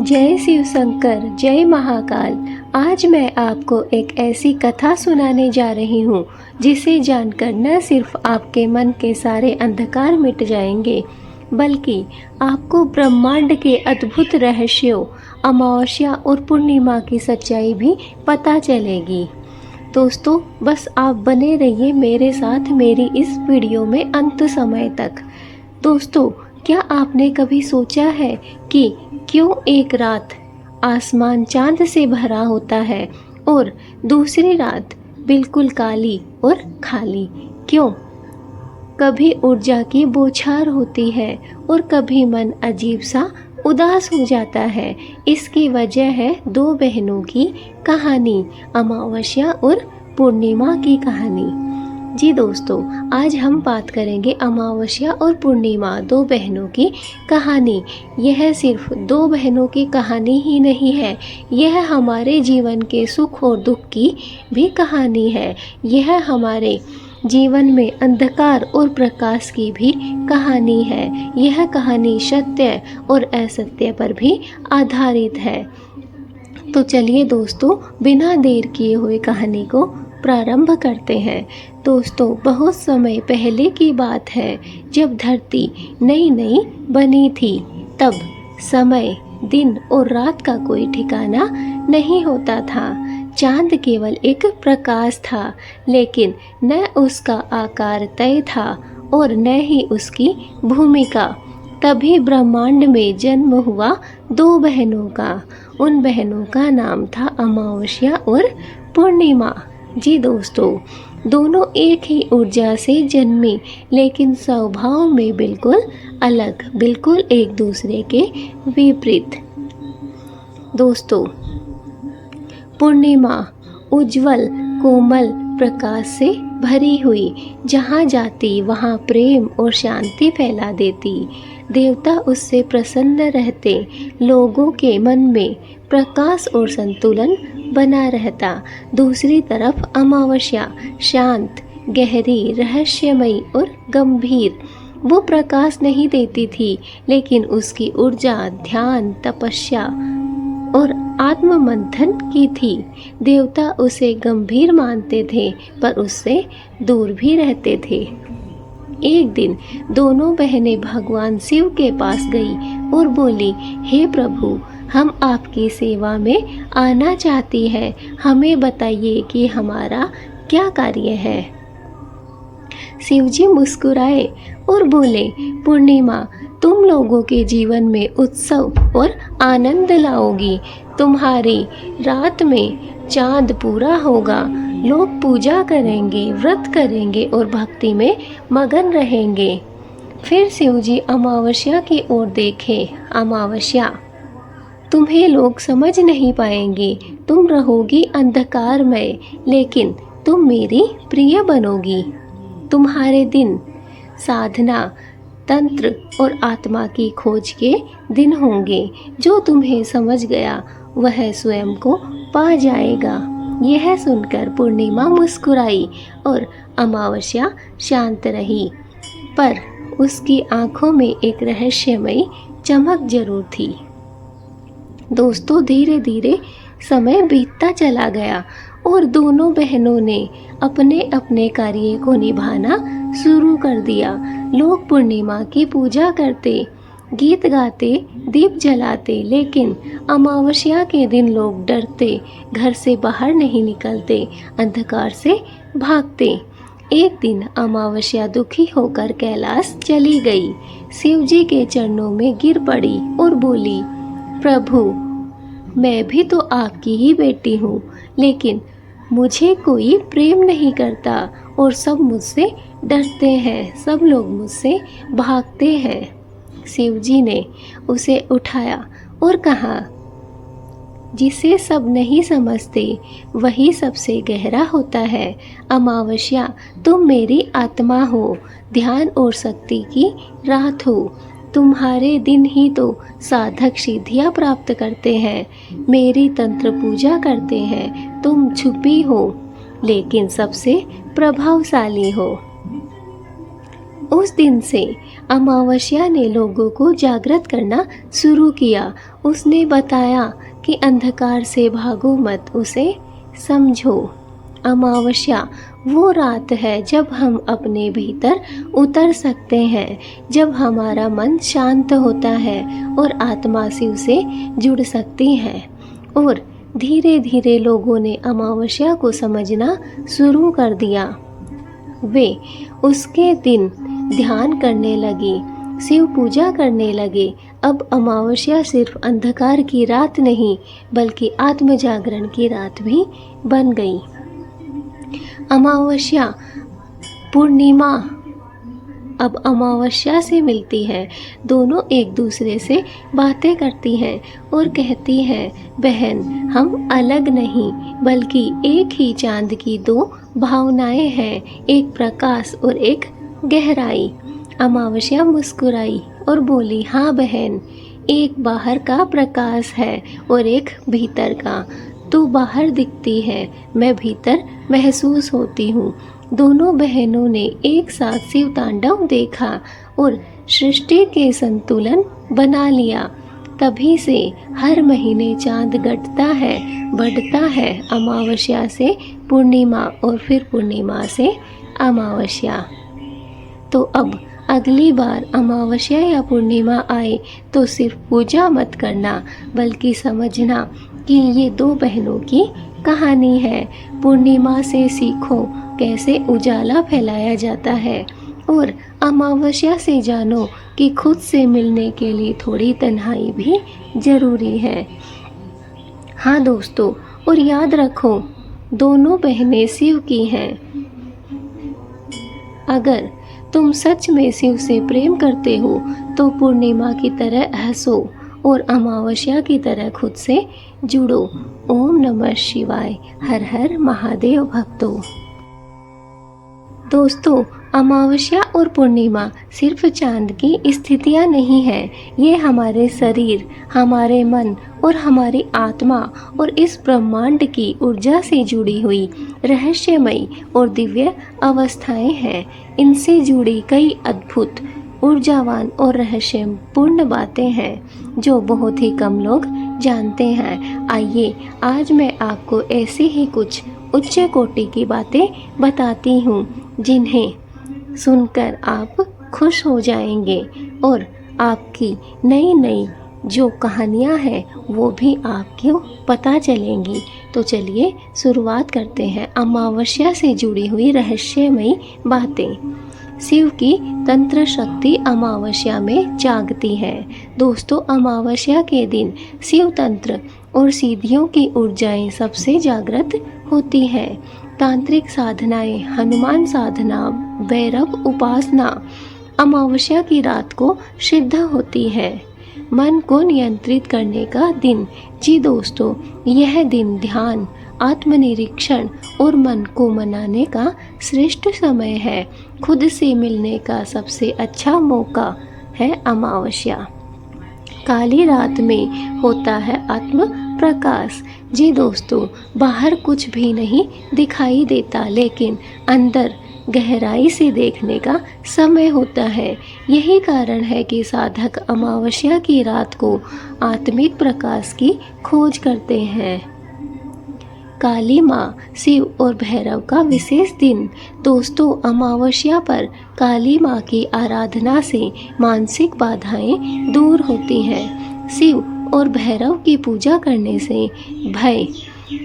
जय शिव शंकर, जय महाकाल। आज मैं आपको एक ऐसी कथा सुनाने जा रही हूँ जिसे जानकर न सिर्फ आपके मन के सारे अंधकार मिट जाएंगे, बल्कि आपको ब्रह्मांड के अद्भुत रहस्यों, अमावस्या और पूर्णिमा की सच्चाई भी पता चलेगी। दोस्तों, बस आप बने रहिए मेरे साथ मेरी इस वीडियो में अंत समय तक। दोस्तों, क्या आपने कभी सोचा है कि क्यों एक रात आसमान चांद से भरा होता है और दूसरी रात बिल्कुल काली और खाली? क्यों? कभी ऊर्जा की बौछार होती है और कभी मन अजीब सा उदास हो जाता है। इसकी वजह है दो बहनों की कहानी, अमावस्या और पूर्णिमा की कहानी। जी दोस्तों, आज हम बात करेंगे अमावस्या और पूर्णिमा, दो बहनों की कहानी। यह सिर्फ दो बहनों की कहानी ही नहीं है, यह हमारे जीवन के सुख और दुख की भी कहानी है। यह हमारे जीवन में अंधकार और प्रकाश की भी कहानी है। यह कहानी सत्य और असत्य पर भी आधारित है। तो चलिए दोस्तों, बिना देर किए हुए कहानी को प्रारंभ करते हैं। दोस्तों, बहुत समय पहले की बात है, जब धरती नई नई बनी थी। तब समय, दिन और रात का कोई ठिकाना नहीं होता था। चांद केवल एक प्रकाश था, लेकिन न उसका आकार तय था और न ही उसकी भूमिका। तभी ब्रह्मांड में जन्म हुआ दो बहनों का। उन बहनों का नाम था अमावस्या और पूर्णिमा। जी दोस्तों, दोनों एक ही ऊर्जा से जन्मी, लेकिन स्वभाव में बिल्कुल अलग, बिल्कुल एक दूसरे के विपरीत। दोस्तों, पूर्णिमा उज्जवल कोमल प्रकाश से भरी हुई, जहाँ जाती वहाँ प्रेम और शांति फैला देती। देवता उससे प्रसन्न रहते, लोगों के मन में प्रकाश और संतुलन बना रहता। दूसरी तरफ अमावस्या शांत, गहरी, रहस्यमयी और गंभीर। वो प्रकाश नहीं देती थी, लेकिन उसकी ऊर्जा ध्यान, तपस्या और आत्ममंथन की थी। देवता उसे गंभीर मानते थे, पर उससे दूर भी रहते थे। एक दिन दोनों बहनें भगवान शिव के पास गई और बोली, हे प्रभु, हम आपकी सेवा में आना चाहती हैं। हमें बताइए कि हमारा क्या कार्य है। शिवजी मुस्कुराए और बोले, पूर्णिमा, तुम लोगों के जीवन में उत्सव और आनंद लाओगी। तुम्हारी रात में चांद पूरा होगा, लोग पूजा करेंगे, व्रत करेंगे और भक्ति में मगन रहेंगे। फिर शिवजी अमावस्या की ओर देखे। अमावस्या, तुम्हें लोग समझ नहीं पाएंगे। तुम रहोगी अंधकारमय, लेकिन तुम मेरी प्रिय बनोगी। तुम्हारे दिन साधना, तंत्र और आत्मा की खोज के दिन होंगे। जो तुम्हें समझ गया वह स्वयं को पा जाएगा। यह सुनकर पूर्णिमा मुस्कुराई और अमावस्या शांत रही, पर उसकी आंखों में एक रहस्यमयी चमक जरूर थी। दोस्तों, धीरे धीरे समय बीतता चला गया और दोनों बहनों ने अपने अपने कार्य को निभाना शुरू कर दिया। लोग पूर्णिमा की पूजा करते, गीत गाते, दीप जलाते, लेकिन अमावस्या के दिन लोग डरते, घर से बाहर नहीं निकलते, अंधकार से भागते। एक दिन अमावस्या दुखी होकर कैलाश चली गई। शिवजी के चरणों में गिर पड़ी और बोली, प्रभु, मैं भी तो आपकी ही बेटी हूँ, लेकिन मुझे कोई प्रेम नहीं करता और सब मुझसे डरते हैं, सब लोग मुझसे भागते हैं। शिवजी ने उसे उठाया और कहा, जिसे सब नहीं समझते वही सबसे गहरा होता है। अमावस्या, तुम मेरी आत्मा हो, ध्यान और शक्ति की रात हो। तुम्हारे दिन ही तो साधक सिद्धियाँ प्राप्त करते हैं, मेरी तंत्र पूजा करते हैं। तुम छुपी हो, लेकिन सबसे प्रभावशाली हो। उस दिन से अमावस्या ने लोगों को जागृत करना शुरू किया। उसने बताया कि अंधकार से भागो मत, उसे समझो। अमावस्या वो रात है जब हम अपने भीतर उतर सकते हैं, जब हमारा मन शांत होता है और आत्मा शिव से जुड़ सकती है। और धीरे धीरे लोगों ने अमावस्या को समझना शुरू कर दिया। वे उसके दिन ध्यान करने लगे, शिव पूजा करने लगे। अब अमावस्या सिर्फ अंधकार की रात नहीं, बल्कि आत्म जागरण की रात भी बन गई। अमावस्या पूर्णिमा अब अमावस्या से मिलती है। दोनों एक दूसरे से बातें करती हैं और कहती हैं, बहन हम अलग नहीं, बल्कि एक ही चांद की दो भावनाएं हैं, एक प्रकाश और एक गहराई। अमावस्या मुस्कुराई और बोली, हाँ बहन, एक बाहर का प्रकाश है और एक भीतर का। तू बाहर दिखती है, मैं भीतर महसूस होती हूँ। दोनों बहनों ने एक साथ शिव तांडव देखा और सृष्टि के संतुलन बना लिया। तभी से हर महीने चांद घटता है, बढ़ता है। अमावस्या से पूर्णिमा और फिर पूर्णिमा से अमावस्या। तो अब अगली बार अमावस्या या पूर्णिमा आए तो सिर्फ पूजा मत करना, बल्कि समझना कि ये दो बहनों की कहानी है। पूर्णिमा से सीखो कैसे उजाला फैलाया जाता है, और अमावस्या से जानो कि खुद से मिलने के लिए थोड़ी तन्हाई भी जरूरी है। हाँ दोस्तों, और याद रखो, दोनों बहनें शिव की हैं। अगर तुम सच में शिव से प्रेम करते हो तो पूर्णिमा की तरह हंसो और अमावस्या की तरह खुद से जुड़ो। ओम नमः शिवाय। हर हर महादेव भक्तों। दोस्तों, अमावस्या और पूर्णिमा सिर्फ चांद की स्थितियां नहीं है, ये हमारे शरीर, हमारे मन और हमारी आत्मा और इस ब्रह्मांड की ऊर्जा से जुड़ी हुई रहस्यमयी और दिव्य अवस्थाएं हैं। इनसे जुड़ी कई अद्भुत, ऊर्जावान और रहस्यपूर्ण बातें हैं जो बहुत ही कम लोग जानते हैं। आइए आज मैं आपको ऐसी ही कुछ उच्च कोटि की बातें बताती हूँ जिन्हें सुनकर आप खुश हो जाएंगे और आपकी नई नई जो कहानियाँ हैं वो भी आपको पता चलेंगी। तो चलिए शुरुआत करते हैं। अमावस्या से जुड़ी हुई रहस्यमयी बातें। शिव की तंत्र शक्ति अमावस्या में जागती है। दोस्तों, अमावस्या के दिन शिव तंत्र और सिद्धियों की ऊर्जाएं सबसे जागृत होती हैं। तांत्रिक साधनाएं, हनुमान साधना, भैरव उपासना अमावस्या की रात को सिद्ध होती है। मन को नियंत्रित करने का दिन। जी दोस्तों, यह दिन ध्यान, आत्मनिरीक्षण और मन को मनाने का श्रेष्ठ समय है। खुद से मिलने का सबसे अच्छा मौका है अमावस्या। काली रात में होता है आत्म प्रकाश। जी दोस्तों, बाहर कुछ भी नहीं दिखाई देता, लेकिन अंदर गहराई से देखने का समय होता है। यही कारण है कि साधक अमावस्या की रात को आत्मिक प्रकाश की खोज करते हैं। काली माँ, शिव और भैरव का विशेष दिन। दोस्तों, अमावस्या पर काली माँ की आराधना से मानसिक बाधाएं दूर होती हैं। शिव और भैरव की पूजा करने से भय,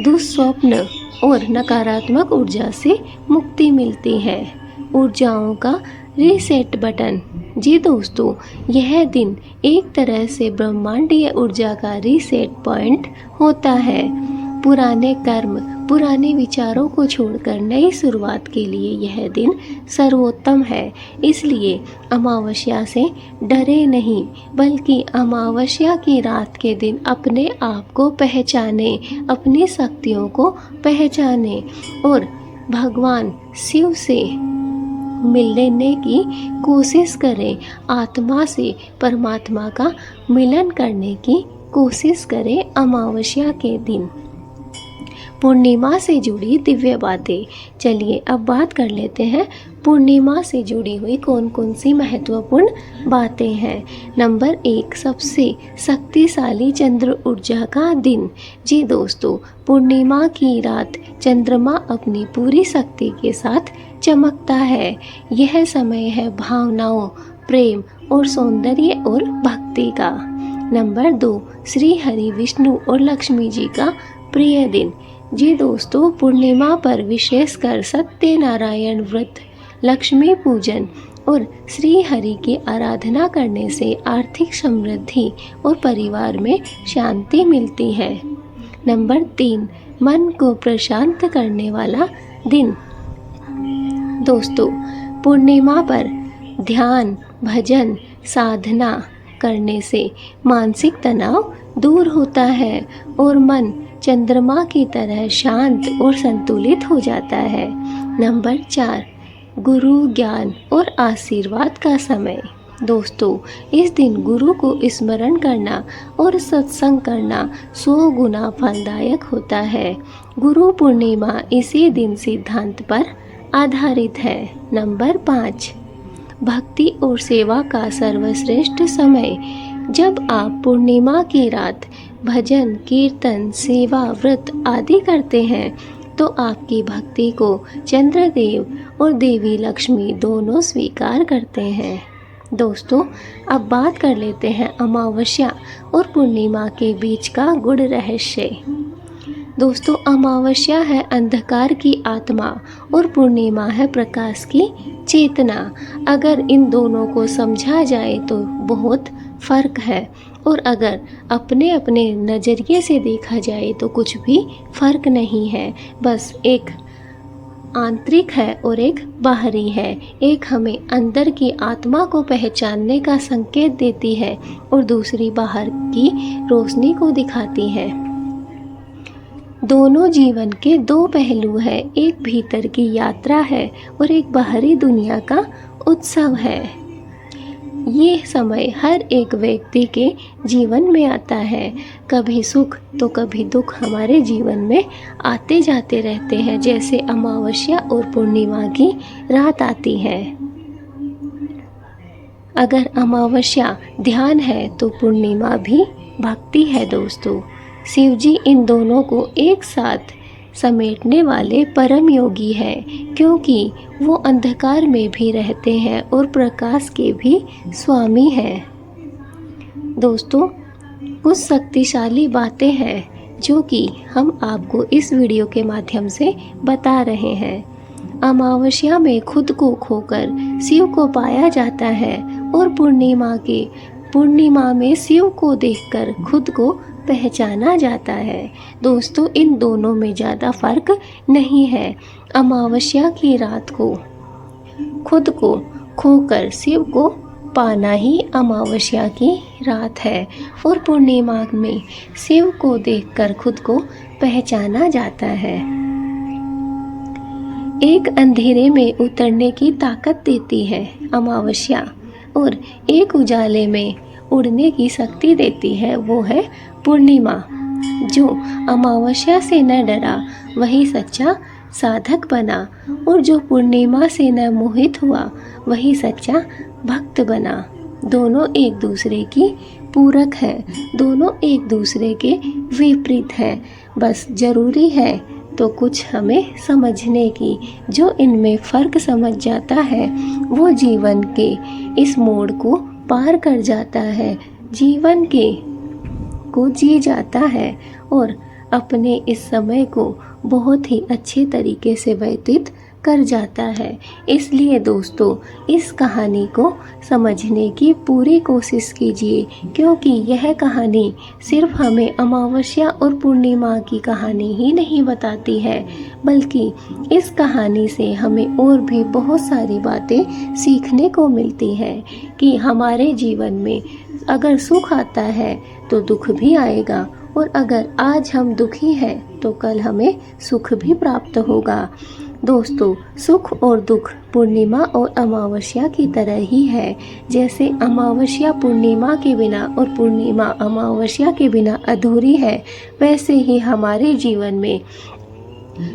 दुस्वप्न और नकारात्मक ऊर्जा से मुक्ति मिलती है। ऊर्जाओं का रीसेट बटन। जी दोस्तों, यह दिन एक तरह से ब्रह्मांडीय ऊर्जा का रीसेट पॉइंट होता है। पुराने कर्म, पुराने विचारों को छोड़कर नई शुरुआत के लिए यह दिन सर्वोत्तम है। इसलिए अमावस्या से डरे नहीं, बल्कि अमावस्या की रात के दिन अपने आप को पहचाने, अपनी शक्तियों को पहचाने और भगवान शिव से मिलने की कोशिश करें। आत्मा से परमात्मा का मिलन करने की कोशिश करें अमावस्या के दिन। पूर्णिमा से जुड़ी दिव्य बातें। चलिए अब बात कर लेते हैं पूर्णिमा से जुड़ी हुई कौन कौन सी महत्वपूर्ण बातें हैं। नंबर 1, सबसे शक्तिशाली चंद्र ऊर्जा का दिन। जी दोस्तों, पूर्णिमा की रात चंद्रमा अपनी पूरी शक्ति के साथ चमकता है। यह समय है भावनाओं, प्रेम और सौंदर्य और भक्ति का। नंबर 2, श्री हरि, विष्णु और लक्ष्मी जी का प्रिय दिन। जी दोस्तों, पूर्णिमा पर विशेषकर सत्यनारायण व्रत, लक्ष्मी पूजन और श्री हरि की आराधना करने से आर्थिक समृद्धि और परिवार में शांति मिलती है। नंबर 3, मन को प्रशांत करने वाला दिन। दोस्तों, पूर्णिमा पर ध्यान, भजन, साधना करने से मानसिक तनाव दूर होता है और मन चंद्रमा की तरह शांत और संतुलित हो जाता है। नंबर 4, गुरु, ज्ञान और आशीर्वाद का समय। दोस्तों, इस दिन गुरु को स्मरण करना और सत्संग करना 100 गुना फलदायक होता है। गुरु पूर्णिमा इसी दिन सिद्धांत पर आधारित है। नंबर 5, भक्ति और सेवा का सर्वश्रेष्ठ समय। जब आप पूर्णिमा की रात भजन, कीर्तन, सेवा, व्रत आदि करते हैं तो आपकी भक्ति को चंद्रदेव और देवी लक्ष्मी दोनों स्वीकार करते हैं। दोस्तों, अब बात कर लेते हैं अमावस्या और पूर्णिमा के बीच का गूढ़ रहस्य। दोस्तों, अमावस्या है अंधकार की आत्मा और पूर्णिमा है प्रकाश की चेतना। अगर इन दोनों को समझा जाए तो बहुत फर्क है और अगर अपने अपने नज़रिए से देखा जाए तो कुछ भी फर्क नहीं है। बस एक आंतरिक है और एक बाहरी है। एक हमें अंदर की आत्मा को पहचानने का संकेत देती है और दूसरी बाहर की रोशनी को दिखाती है। दोनों जीवन के दो पहलू है, एक भीतर की यात्रा है और एक बाहरी दुनिया का उत्सव है। ये समय हर एक व्यक्ति के जीवन में आता है। कभी सुख तो कभी दुख हमारे जीवन में आते जाते रहते हैं, जैसे अमावस्या और पूर्णिमा की रात आती है। अगर अमावस्या ध्यान है तो पूर्णिमा भी भक्ति है। दोस्तों, शिव जी इन दोनों को एक साथ समेटने वाले परम योगी हैं, क्योंकि वो अंधकार में भी रहते हैं और प्रकाश के भी स्वामी हैं। दोस्तों, कुछ शक्तिशाली बातें हैं जो कि हम आपको इस वीडियो के माध्यम से बता रहे हैं। अमावस्या में खुद को खोकर शिव को पाया जाता है और पूर्णिमा में शिव को देखकर खुद को पहचाना जाता है। दोस्तों, इन दोनों में ज़्यादा फर्क नहीं है। अमावस्या की रात को खुद को खोकर शिव को पाना ही अमावस्या की रात है और पूर्णिमा में शिव को देखकर खुद को पहचाना जाता है। एक अंधेरे में उतरने की ताकत देती है अमावस्या और एक उजाले में उड़ने की शक्ति देती है, वो है पूर्णिमा। जो अमावस्या से न डरा वही सच्चा साधक बना और जो पूर्णिमा से न मोहित हुआ वही सच्चा भक्त बना। दोनों एक दूसरे की पूरक हैं, दोनों एक दूसरे के विपरीत हैं। बस जरूरी है तो कुछ हमें समझने की। जो इनमें फ़र्क समझ जाता है वो जीवन के इस मोड़ को पार कर जाता है, जीवन को जी जाता है और अपने इस समय को बहुत ही अच्छे तरीके से व्यतीत कर जाता है। इसलिए दोस्तों, इस कहानी को समझने की पूरी कोशिश कीजिए, क्योंकि यह कहानी सिर्फ हमें अमावस्या और पूर्णिमा की कहानी ही नहीं बताती है, बल्कि इस कहानी से हमें और भी बहुत सारी बातें सीखने को मिलती हैं कि हमारे जीवन में अगर सुख आता है तो दुख भी आएगा और अगर आज हम दुखी हैं तो कल हमें सुख भी प्राप्त होगा। दोस्तों, सुख और दुख पूर्णिमा और अमावस्या की तरह ही है। जैसे अमावस्या पूर्णिमा के बिना और पूर्णिमा अमावस्या के बिना अधूरी है, वैसे ही हमारे जीवन में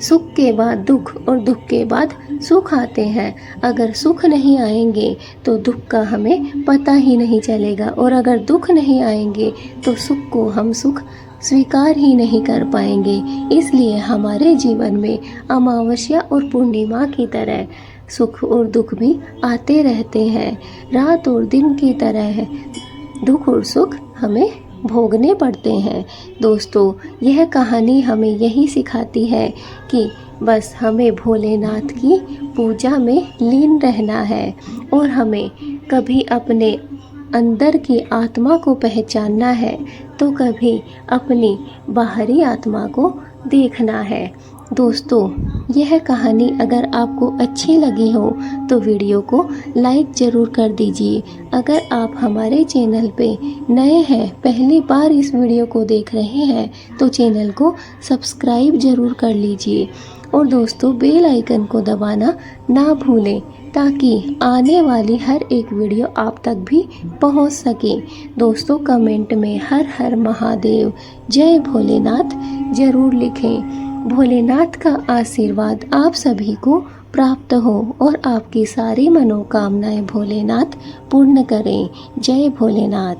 सुख के बाद दुख और दुख के बाद सुख आते हैं। अगर सुख नहीं आएंगे तो दुख का हमें पता ही नहीं चलेगा, और अगर दुख नहीं आएंगे तो सुख को हम सुख स्वीकार ही नहीं कर पाएंगे। इसलिए हमारे जीवन में अमावस्या और पूर्णिमा की तरह सुख और दुख भी आते रहते हैं। रात और दिन की तरह है, दुख और सुख हमें भोगने पड़ते हैं। दोस्तों, यह कहानी हमें यही सिखाती है कि बस हमें भोलेनाथ की पूजा में लीन रहना है, और हमें कभी अपने अंदर की आत्मा को पहचानना है तो कभी अपनी बाहरी आत्मा को देखना है। दोस्तों, यह कहानी अगर आपको अच्छी लगी हो तो वीडियो को लाइक ज़रूर कर दीजिए। अगर आप हमारे चैनल पे नए हैं, पहली बार इस वीडियो को देख रहे हैं, तो चैनल को सब्सक्राइब ज़रूर कर लीजिए, और दोस्तों बेल आइकन को दबाना ना भूलें ताकि आने वाली हर एक वीडियो आप तक भी पहुंच सके। दोस्तों, कमेंट में हर हर महादेव, जय भोलेनाथ ज़रूर लिखें। भोलेनाथ का आशीर्वाद आप सभी को प्राप्त हो और आपकी सारी मनोकामनाएं भोलेनाथ पूर्ण करें। जय भोलेनाथ।